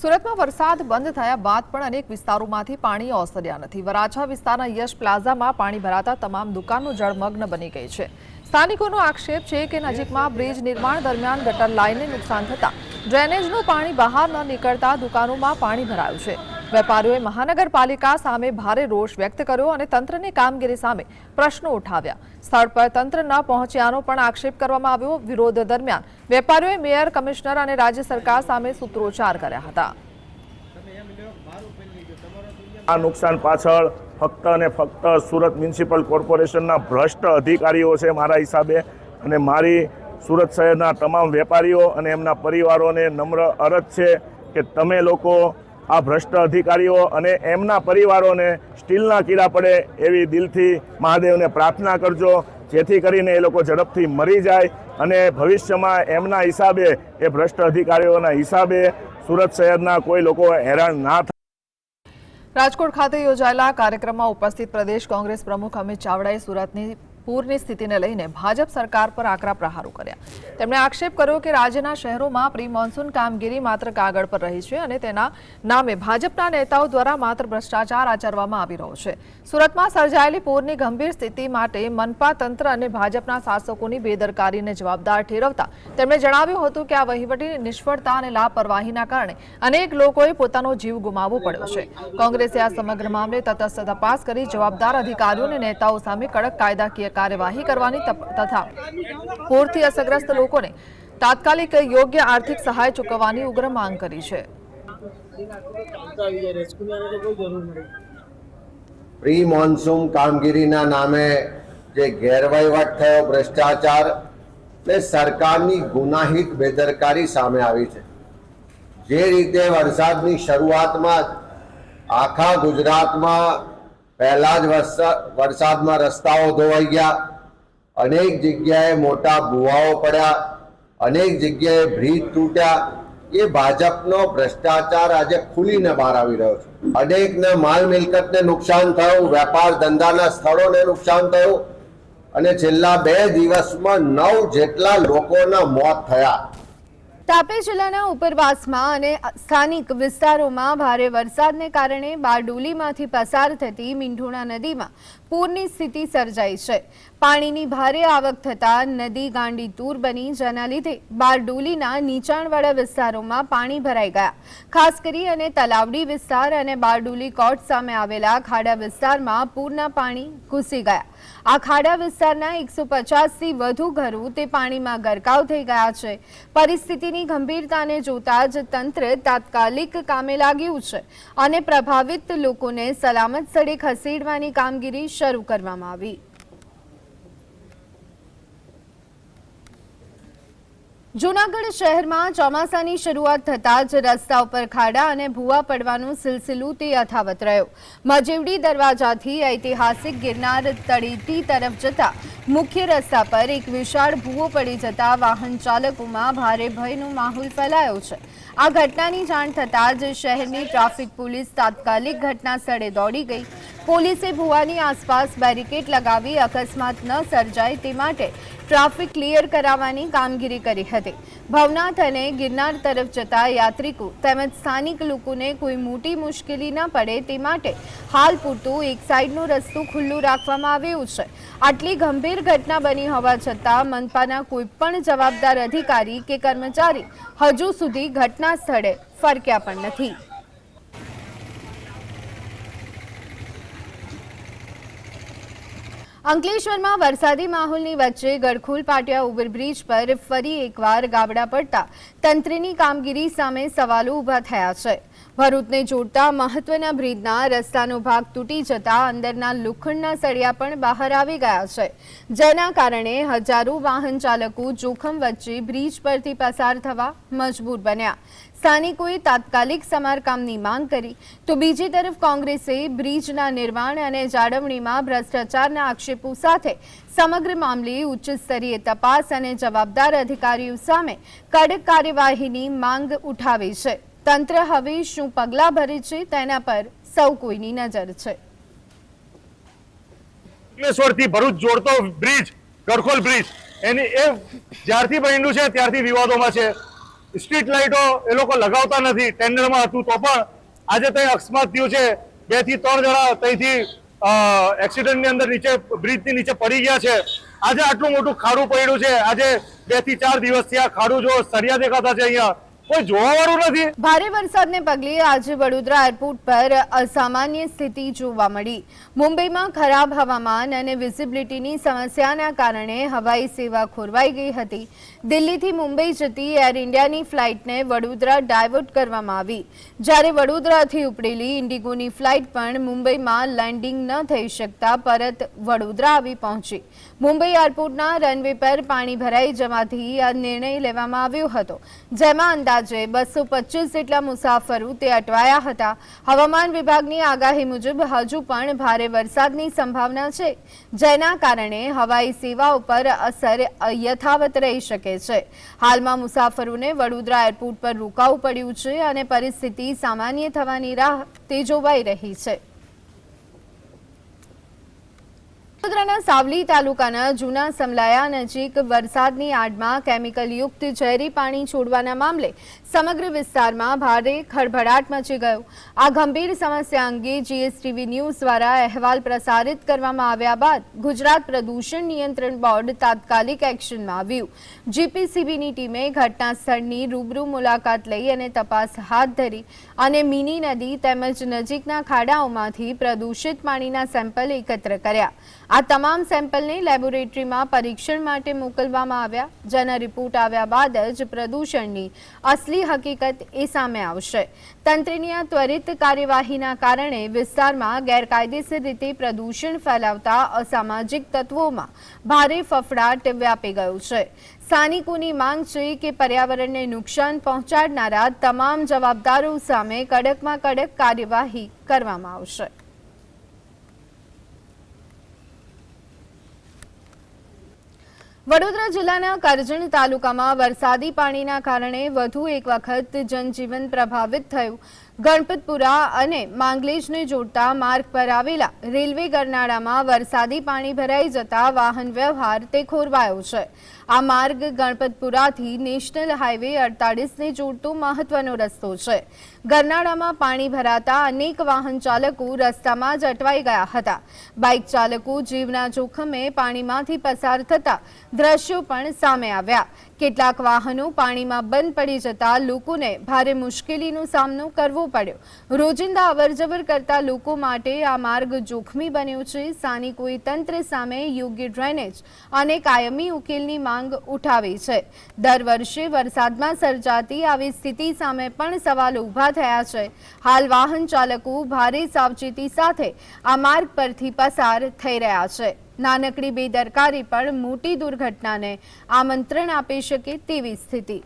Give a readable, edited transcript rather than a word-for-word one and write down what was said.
સુરતમાં વરસાદ બંધ થયા બાદ પણ અનેક વિસ્તારોમાંથી પાણી ઓસર્યા નથી। વરાછા વિસ્તારના યશ પ્લાઝામાં પાણી ભરાતા તમામ દુકાનો જળમગ્ન બની ગઈ છે। સ્થાનિકોનો આક્ષેપ છે કે નજીકમાં બ્રિજ નિર્માણ દરમિયાન ગટર લાઇનને નુકસાન થતા ડ્રેનેજનું પાણી બહાર ન નીકળતા દુકાનોમાં પાણી ભરાયું છે। વેપારીઓએ મહાનગરપાલિકા સામે ભારે રોષ વ્યક્ત કર્યો અને તંત્રની કામગીરી સામે પ્રશ્નો ઉઠાવ્યા। સ્થળ પર તંત્ર ન પહોંચ્યાનો પણ આક્ષેપ કરવામાં આવ્યો। વિરોધ દરમિયાન વેપારીઓએ મેયર, કમિશનર અને રાજ્ય સરકાર સામે સૂત્રોચ્ચાર કર્યા હતા। આ નુકસાન પાછળ ફક્ત અને ફક્ત સુરત મ્યુનિસિપલ કોર્પોરેશનના ભ્રષ્ટ અધિકારીઓ છે મારા હિસાબે, અને મારી સુરત શહેરના તમામ વેપારીઓ અને એમના પરિવારોને નમ્ર અરજ છે કે તમે લોકો આ ભ્રષ્ટ અધિકારીઓ અને એમના પરિવારોને સ્ટીલના કીડા પડે એવી દિલથી મહાદેવને પ્રાર્થના કરજો, જેથી કરીને એ લોકો ઝડપથી મરી જાય અને ભવિષ્યમાં એમના હિસાબે, એ ભ્રષ્ટ અધિકારીઓના હિસાબે સુરત શહેરના કોઈ લોકો હેરાન ના થાય। રાજકોટ ખાતે યોજાયેલા કાર્યક્રમમાં ઉપસ્થિત પ્રદેશ કોંગ્રેસ પ્રમુખ અમિત ચાવડાએ સુરતની પૂરની સ્થિતિને લઈને ભાજપ સરકાર પર આકરા પ્રહારો કર્યા। તેમણે આક્ષેપ કર્યો કે રાજ્યના શહેરોમાં પ્રી મોન્સૂન કામગીરી માત્ર કાગળ પર રહી છે અને તેના નામે ભાજપના નેતાઓ દ્વારા માત્ર ભ્રષ્ટાચાર આચરવામાં આવી રહ્યો છે। સુરતમાં સર્જાયેલી પૂરની ગંભીર સ્થિતિ માટે મનપા તંત્ર અને ભાજપના શાસકોની બેદરકારીને જવાબદાર ઠેરવતા તેમણે જણાવ્યું હતું કે આ વહીવટી નિષ્ફળતા અને લાપરવાહીના કારણે અનેક લોકોએ પોતાનો જીવ ગુમાવવો પડ્યો છે। કોંગ્રેસે આ સમગ્ર મામલે તટસ્થ તપાસ કરી જવાબદાર અધિકારીઓ અને નેતાઓ સામે કડક કાયદાકીય કાર્યવાહી કરવાની તથા પૂરથી અસરગ્રસ્ત લોકોને તાત્કાલિક યોગ્ય આર્થિક સહાય ચૂકવવાની ઉગ્ર માંગ કરી છે। પ્રી મોન્સૂન કામગીરીના નામે જે ગેરવહીવટ થયો, ભ્રષ્ટાચાર ને સરકારની ગુનાહિત બેદરકારી સામે આવી છે। જે રીતે વરસાદની શરૂઆતમાં જ આખા ગુજરાતમાં પહેલા જ વરસાદમાં રસ્તાઓ ધોવાઈ ગયા, અનેક જગ્યાએ મોટા ભૂવાઓ પડ્યા, અનેક જગ્યાએ બ્રિજ તૂટ્યા। એ ભાજપનો ભ્રષ્ટાચાર આજે ખુલીને બહાર આવી રહ્યો છે। અનેકને માલ મિલકતને નુકસાન થયું, વેપાર ધંધાના સ્થળોને નુકસાન થયું અને છેલ્લા 2 દિવસમાં 9 જેટલા લોકોના મોત થયા। તાપી જિલ્લાના ઉપરવાસમાં અને સ્થાનિક વિસ્તારોમાં ભારે વરસાદને કારણે બારડોલીમાંથી પસાર થતી મીંઢોણા નદીમાં પૂરની સ્થિતિ સર્જાઈ છે। પાણીની ભારે આવક થતાં નદી ગાંડી તૂર બની, જેના લીધે બારડોલીના નીચાણવાળા વિસ્તારોમાં પાણી ભરાઈ ગયા। ખાસ કરી અને તલાવડી વિસ્તાર અને બારડોલી કોર્ટ સામે આવેલા ખાડા વિસ્તારમાં પૂરના પાણી ઘૂસી ગયા। આ ખાડા વિસ્તારના 150થી વધુ ઘરો તે પાણીમાં ગરકાવ થઈ ગયા છે। પરિસ્થિતિની ગંભીરતાને જોતા જ તંત્ર તાત્કાલિક કામે લાગ્યું છે અને પ્રભાવિત લોકોને સલામત સ્થળે ખસેડવાની કામગીરી શરૂ કરવામાં આવી। જૂનાગઢ શહેરમાં ચોમાસાની શરૂઆત થતાં જ રસ્તા ઉપર ખાડા અને ભૂવા પડવાનો સિલસિલો તે યથાવત રહ્યો। મજેવડી દરવાજાથી ઐતિહાસિક ગિરનાર તળેટી તરફ જતા મુખ્ય રસ્તા પર એક વિશાળ ભૂવો પડી જતા વાહન ચાલકોમાં ભારે ભયનો માહોલ ફેલાયો છે। આ ઘટનાની જાણ થતાં જ શહેરની ટ્રાફિક પોલીસ તાત્કાલિક ઘટના સ્થળે દોડી ગઈ। પોલીસે ભૂવાની આસપાસ બેરિકેડ લગાવી અકસ્માત ન સર્જાય તે માટે ટ્રાફિક ક્લિયર કરાવવાની કામગીરી કરી હતી। ભવનાથ અને ગિરનાર તરફ જતા યાત્રિકો તેમજ સ્થાનિક લોકોને કોઈ મોટી મુશ્કેલી ન પડે તે માટે હાલ પૂરતો એક સાઈડનો રસ્તો ખુલ્લો રાખવામાં આવ્યો છે। આટલી ગંભીર ઘટના બની હોવા છતાં મનપાના કોઈ પણ જવાબદાર અધિકારી કે કર્મચારી હજુ સુધી ઘટના સ્થળે ફરક્યા પણ નથી। અંકલેશ્વરમાં વરસાદી માહોલની વચ્ચે ગડખોલ પાટિયા ઓવરબ્રિજ પર ફરી એકવાર ગાબડા પડતા તંત્રની કામગીરી સામે સવાલો ઊભા થયા છે। ભરૂચને જોડતા મહત્વના બ્રિજના રસ્તાનો ભાગ તૂટી જતા અંદરના લોખંડના સળિયા પણ બહાર આવી ગયા છે, જેના કારણે હજારો વાહન ચાલકો જોખમ વચ્ચે બ્રિજ પરથી પસાર થવા મજબૂર બન્યા। સ્થાનિકોએ તાત્કાલિક સમારકામની માંગ કરી તો બીજી તરફ કોંગ્રેસે બ્રિજના નિર્માણ અને જાળવણીમાં ભ્રષ્ટાચારના આક્ષેપો સાથે સમગ્ર મામલે ઉચ્ચ સ્તરીય તપાસ અને જવાબદાર અધિકારીઓ સામે કડક કાર્યવાહીની માંગ ઉઠાવી છે। તંત્ર હવે શું પગલાં ભરે છે તેના પર સૌ કોઈની નજર છે। અંકલેશ્વરથી ભરૂચ જોડતો બ્રિજ, ગડખોલ બ્રિજ, એની એ જ્યારથી બન્યું છે ત્યારથી વિવાદોમાં છે। સ્ટ્રીટ લાઇટો એ લોકો લગાવતા નથી, ટેન્ડરમાં હતું તો પણ આજે ત્યાં અકસ્માત થયું છે. 2 થી 3 જણા ત્યાંથી એક્સિડન્ટની અંદર નીચે બ્રિજની નીચે પડી ગયા છે. આજે આટલું મોટું ખાડું પડ્યું છે. આજે 2 થી 4 દિવસથી આ ખાડું જો સરિયા દેખાતા છે, અહીંયા કોઈ જોવાવાળું નથી. ભારે વરસાદને પગલે આજે વડોદરા એરપોર્ટ પર અસામાન્ય સ્થિતિ જોવા મળી. મુંબઈમાં ખરાબ હવામાન અને વિઝિબિલિટીની સમસ્યાના કારણે હવાઈ સેવા ખોરવાઈ ગઈ હતી. દિલ્હીથી મુંબઈ જતી એર ઇન્ડિયાની ફ્લાઇટને વડોદરા ડાયવર્ટ કરવામાં આવી, જ્યારે વડોદરાથી ઉપડેલી ઇન્ડિગોની ફ્લાઇટ પણ મુંબઈમાં લેન્ડિંગ ન થઈ શકતા પરત વડોદરા આવી પહોંચી. મુંબઈ એરપોર્ટના રનવે પર પાણી ભરાઈ જવાથી આ નિર્ણય લેવામાં આવ્યો હતો, જેમાં અંદાજે 225 જેટલા મુસાફરો તે અટવાયા હતા. હવામાન વિભાગની આગાહી મુજબ હજુ પણ ભારે વરસાદની સંભાવના છે, જેના કારણે હવાઈ સેવા ઉપર અસર યથાવત રહી શકે છે. હાલમાં મુસાફરોને વડોદરા એરપોર્ટ પર રોકાવું પડ્યું છે અને પરિસ્થિતિ સામાન્ય થવાની રાહ તે જોવાઈ રહી છે. વડોદરાના સાવલી તાલુકાના જૂના સમલાયા નજીક વરસાદની આડમાં કેમિકલયુક્ત ઝેરી પાણી છોડવાના મામલે સમગ્ર વિસ્તારમાં ભારે ખળભળાટ મચી ગયો. આ ગંભીર સમસ્યા અંગે જીએસટીવી ન્યૂઝ દ્વારા અહેવાલ પ્રસારિત કરવામાં આવ્યા બાદ ગુજરાત પ્રદૂષણ નિયંત્રણ બોર્ડ તાત્કાલિક એક્શનમાં આવ્યું. જીપીસીબીની ટીમે ઘટના સ્થળની રૂબરૂ મુલાકાત લઈ અને તપાસ હાથ ધરી અને મીની નદી તેમજ નજીકના ખાડાઓમાંથી પ્રદૂષિત પાણીના સેમ્પલ એકત્ર કર્યા. આ તમામ સેમ્પલને લેબોરેટરીમાં પરીક્ષણ માટે મોકલવામાં આવ્યા, જેના રિપોર્ટ આવ્યા બાદ જ પ્રદૂષણની અસલી હકીકત એ સામે આવશે. તંત્રની આ ત્વરિત કાર્યવાહીના કારણે વિસ્તારમાં ગેરકાયદેસર રીતે પ્રદૂષણ ફેલાવતા અસામાજિક તત્વોમાં ભારે ફફડાટ વ્યાપી ગયો છે. સ્થાનિકોની માંગ છે કે પર્યાવરણને નુકસાન પહોંચાડનારા તમામ જવાબદારો સામે કડકમાં કડક કાર્યવાહી કરવામાં આવશે. વડોદરા જિલ્લાના કરજણ તાલુકામાં વરસાદી પાણીના કારણે વધુ એક વખત જનજીવન પ્રભાવિત થયું. ગણપતપુરા અને માંગલેજને જોડતા માર્ગ પર આવેલા રેલવે ગરનાળામાં વરસાદી પાણી ભરાઈ જતા વાહન વ્યવહાર તે ખોરવાયો છે. આ માર્ગ ગણપતપુરાથી નેશનલ હાઈવે 48ને જોડતો મહત્વનો રસ્તો છે. ગરનાળામાં પાણી ભરાતા અનેક વાહન ચાલકો રસ્તામાં જ અટવાઈ ગયા હતા. બાઇક ચાલકો જીવના જોખમે પાણીમાંથી પસાર થતા દ્રશ્યો પણ સામે આવ્યા. કેટલાક વાહનો પાણીમાં બંધ પડી જતા લોકોને ભારે મુશ્કેલીનો સામનો કરવો પડ્યો. રોજિંદા અવરજવર કરતા લોકો માટે આ માર્ગ જોખમી બન્યો છે. સ્થાનિકોએ તંત્ર સામે યોગ્ય ડ્રેનેજ અને કાયમી ઉકેલની માંગ ઉઠાવી છે. દર વર્ષે વરસાદમાં સર્જાતી આવી સ્થિતિ સામે પણ સવાલો ઊભા થયા છે. હાલ વાહન ચાલકો ભારે સાવચેતી સાથે આ માર્ગ પરથી પસાર થઈ રહ્યા છે. નાનકડી બેદરકારી પણ મોટી દુર્ઘટનાને આમંત્રણ આપી શકે તેવી સ્થિતિ.